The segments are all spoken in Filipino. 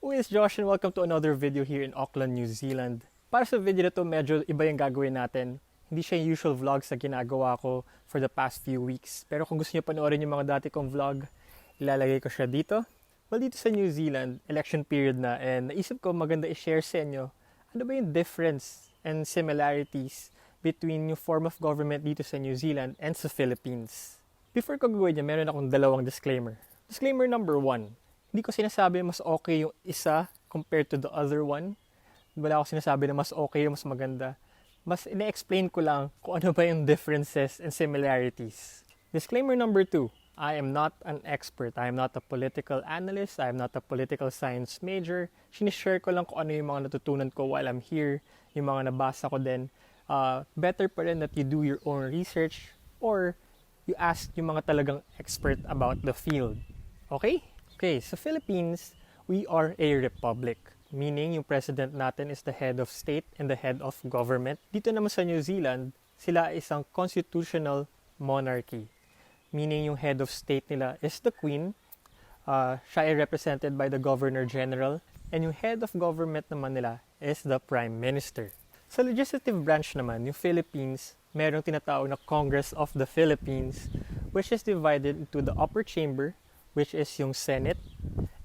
It's Josh and welcome to another video here in Auckland, New Zealand. Para sa video na to, medyo iba yung gagawin natin. Hindi siya yung usual vlogs na ginagawa ko for the past few weeks. Pero kung gusto niyo panoorin yung mga dati kong vlog, ilalagay ko siya dito. Well, dito sa New Zealand, election period na, and naisip ko maganda i-share sa inyo ano ba yung difference and similarities between yung form of government dito sa New Zealand and sa Philippines. Before ko gawin niya, meron akong dalawang disclaimer. Disclaimer number 1. Hindi ko sinasabi mas okay yung isa compared to the other one. Wala ako sinasabi na mas okay yung mas maganda. Mas ina-explain ko lang kung ano ba yung differences and similarities. Disclaimer number 2. I am not an expert. I am not a political analyst. I am not a political science major. Sinishare ko lang kung ano yung mga natutunan ko while I'm here, yung mga nabasa ko din. Better pa rin that you do your own research or you ask yung mga talagang expert about the field. Okay? Okay, sa Philippines, we are a republic. Meaning, yung president natin is the head of state and the head of government. Dito naman sa New Zealand, sila ay isang constitutional monarchy. Meaning, yung head of state nila is the Queen. Siya ay represented by the Governor General. And yung head of government naman nila is the Prime Minister. Sa legislative branch naman, yung Philippines, merong tinatawag na Congress of the Philippines, which is divided into the upper chamber, which is yung Senate,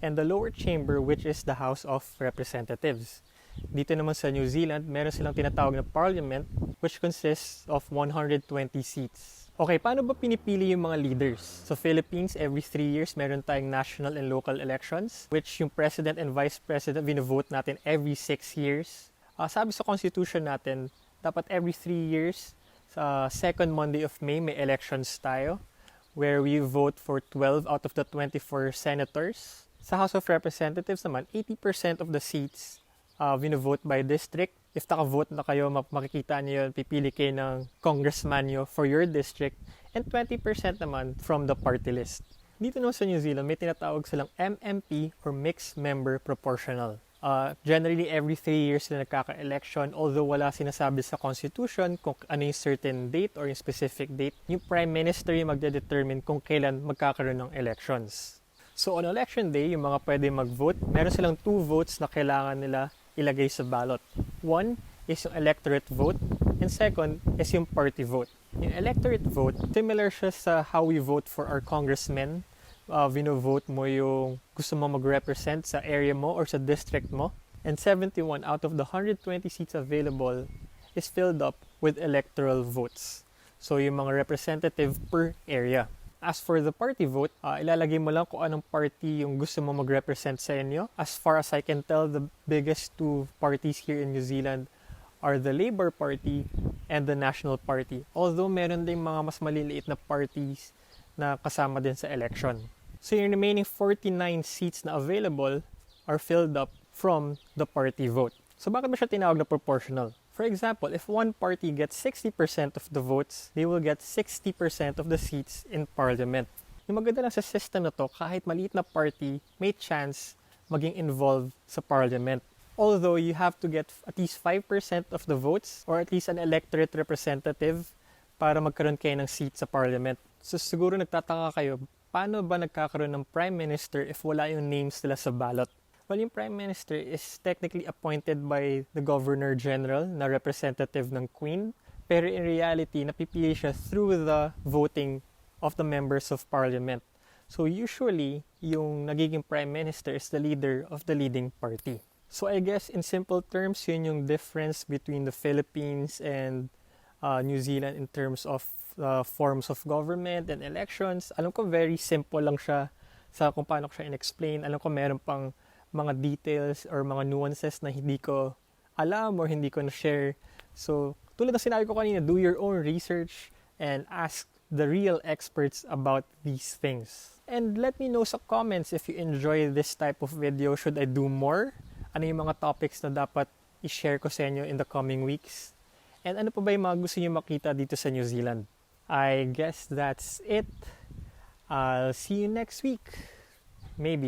and the lower chamber, which is the House of Representatives. Dito naman sa New Zealand, meron silang tinatawag na Parliament, which consists of 120 seats. Okay, paano ba pinipili yung mga leaders? Sa Philippines, every 3 years, meron tayong national and local elections, which yung President and Vice President, binovote natin every 6 years. Sabi sa Constitution natin, dapat every 3 years, sa second Monday of May, may elections tayo, where we vote for 12 out of the 24 senators. Sa House of Representatives naman, 80% of the seats vino-vote by district. If naka-vote na kayo, makikita niyo yun, pipili kayo ng congressman nyo for your district. And 20% naman from the party list. Dito naman sa New Zealand, may tinatawag silang MMP or Mixed Member Proportional. Generally, every 3 years sila nagkaka-election, although wala sinasabi sa Constitution kung ano yung certain date or yung specific date, yung Prime Minister yung magde-determine kung kailan magkakaroon ng elections. So, on election day, yung mga pwede mag-vote, meron silang 2 votes na kailangan nila ilagay sa ballot. One is yung electorate vote, and second is yung party vote. Yung electorate vote, similar siya sa how we vote for our congressmen. Vino-vote mo yung gusto mo mag-represent sa area mo or sa district mo. And 71 out of the 120 seats available is filled up with electoral votes. So, yung mga representative per area. As for the party vote, ilalagay mo lang kung anong party yung gusto mo mag-represent sa inyo. As far as I can tell, the biggest 2 parties here in New Zealand are the Labour Party and the National Party. Although, meron ding mga mas maliliit na parties na kasama din sa election. So, yung remaining 49 seats na available are filled up from the party vote. So, bakit ba siya tinawag na proportional? For example, if one party gets 60% of the votes, they will get 60% of the seats in parliament. Yung maganda lang sa system na to, kahit maliit na party, may chance maging involved sa parliament. Although, you have to get at least 5% of the votes or at least an electorate representative para magkaroon kayo ng seat sa parliament. So, siguro nagtataka kayo, paano ba nagkakaroon ng Prime Minister if wala yung names nila sa ballot? Well, yung Prime Minister is technically appointed by the Governor General na representative ng Queen. Pero in reality, napipili siya through the voting of the members of Parliament. So usually, yung nagiging Prime Minister is the leader of the leading party. So I guess in simple terms, yun yung difference between the Philippines and New Zealand in terms of forms of government and elections. Alam ko very simple lang siya sa kung paano ko siya in-explain. Alam ko meron pang mga details or mga nuances na hindi ko alam or hindi ko na-share. So, tulad ng sinabi ko kanina, do your own research and ask the real experts about these things. And let me know sa comments if you enjoy this type of video. Should I do more? Ano yung mga topics na dapat i-share ko sa inyo in the coming weeks? And ano pa ba yung mga gusto nyo makita dito sa New Zealand? I guess that's it. I'll see you next week. Maybe.